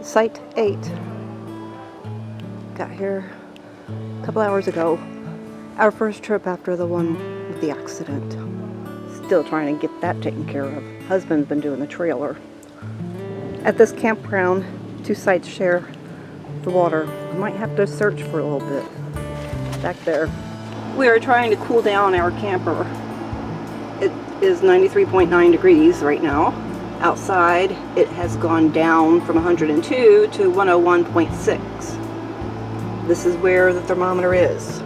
Site 8. Got here a couple hours ago. Our first trip after the one with the accident. Still trying to get that taken care of. Husband's been doing the trailer. At this campground, 2 sites share the water. I might have to search for a little bit. Back there. We are trying to cool down our camper. It is 93.9 degrees right now. Outside, it has gone down from 102 to 101.6. This is where the thermometer is.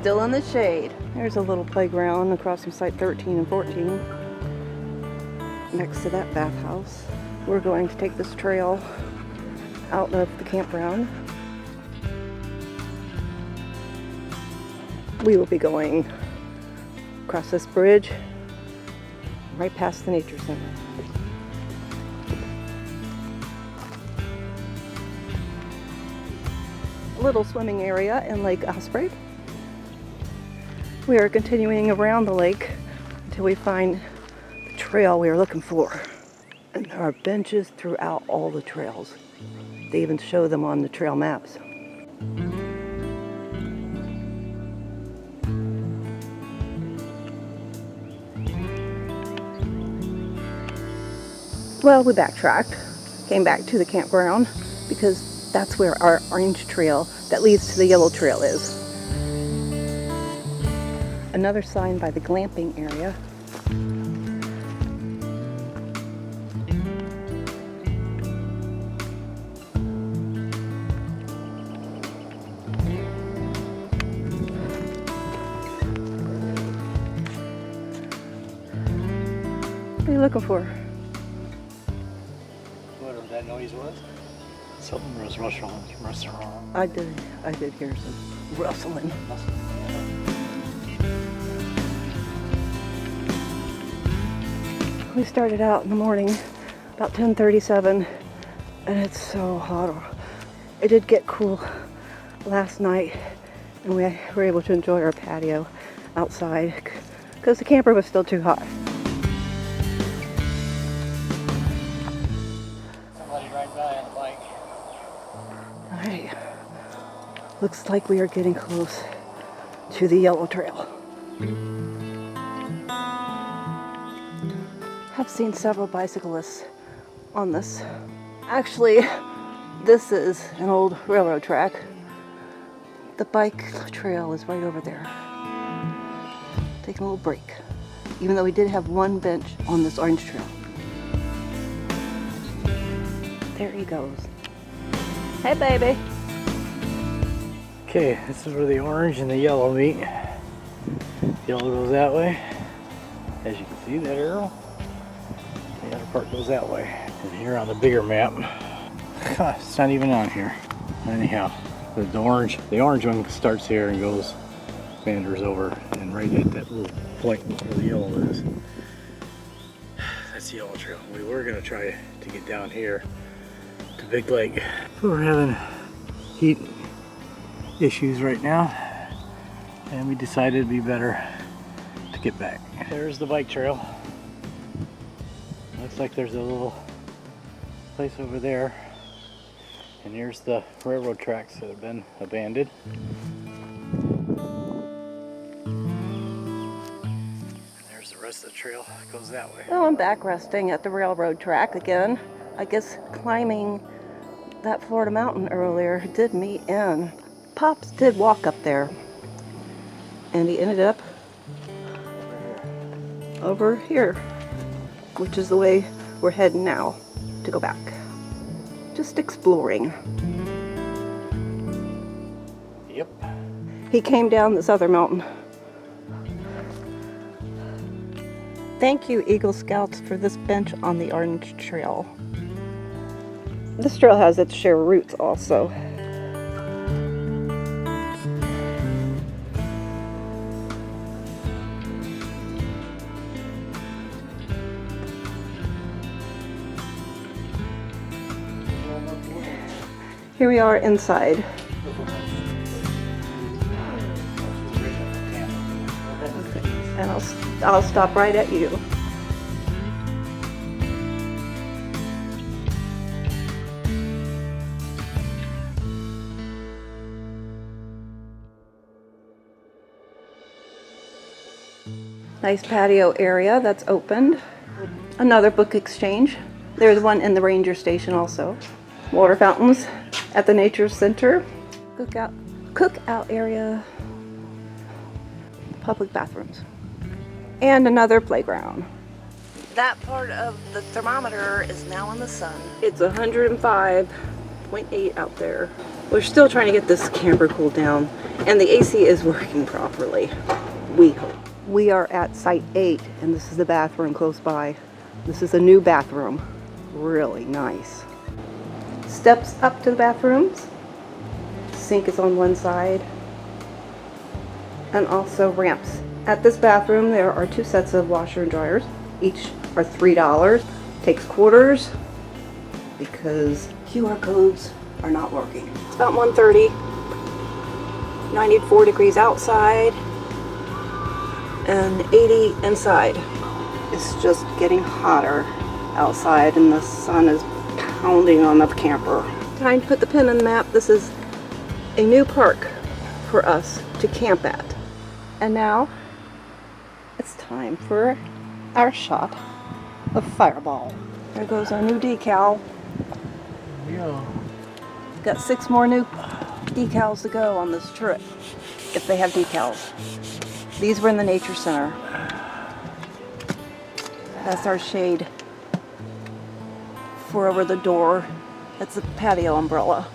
Still in the shade. There's a little playground across from site 13 and 14. Next to that bathhouse. We're going to take this trail out of the campground. We will be going across this bridge right past the nature center. A little swimming area in Lake Osprey. We are continuing around the lake until we find the trail we are looking for. And there are benches throughout all the trails. They even show them on the trail maps. Well, we backtracked, came back to the campground because that's where our orange trail that leads to the yellow trail is. Another sign by the glamping area. What are you looking for? Whatever that noise was. Something was rustling. I did hear some rustling. We started out in the morning about 10:37 and it's so hot. It did get cool last night and we were able to enjoy our patio outside because the camper was still too hot. Somebody right by on a bike. Alright, looks like we are getting close to the yellow trail. I've seen several bicyclists on this. Actually, this is an old railroad track. The bike trail is right over there. Taking a little break, even though we did have one bench on this orange trail. There he goes. Hey, baby. Okay, this is where the orange and the yellow meet. Yellow goes that way. As you can see, that arrow. The other part goes that way. And here on the bigger map, it's not even on here. Anyhow, the orange one starts here and goes, meanders over, and right at that little point where the yellow is. That's the yellow trail. We were gonna try to get down here to Big Lake, but we're having heat issues right now, and we decided it'd be better to get back. There's the bike trail. Looks like there's a little place over there, and here's the railroad tracks that have been abandoned. There's the rest of the trail. It goes that way. Well, I'm back resting at the railroad track again. I guess climbing that Florida mountain earlier did me in. Pops did walk up there, and he ended up over here, which is the way we're heading now to go back. Just exploring. Yep. He came down this other mountain. Thank you, Eagle Scouts, for this bench on the Orange Trail. This trail has its share of routes also. Here we are inside. Okay. And I'll stop right at you. Nice patio area that's opened. Another book exchange. There's one in the ranger station also. Water fountains at the nature center. Cookout area. Public bathrooms. And another playground. That part of the thermometer is now in the sun. It's 105.8 out there. We're still trying to get this camper cooled down, and the AC is working properly. We hope. We are at Site 8, and this is the bathroom close by. This is a new bathroom. Really nice. Steps up to the bathrooms. Sink is on one side. And also ramps. At this bathroom, there are 2 sets of washer and dryers. Each are $3. Takes quarters because QR codes are not working. It's about 1:30. 94 degrees outside and 80 inside. It's just getting hotter outside and the sun is pounding on the camper. Time to put the pin in the map. This is a new park for us to camp at. And now it's time for our shot of Fireball. There goes our new decal. Yeah. Got 6 more new decals to go on this trip, if they have decals. These were in the nature center. That's our shade for over the door. That's a patio umbrella.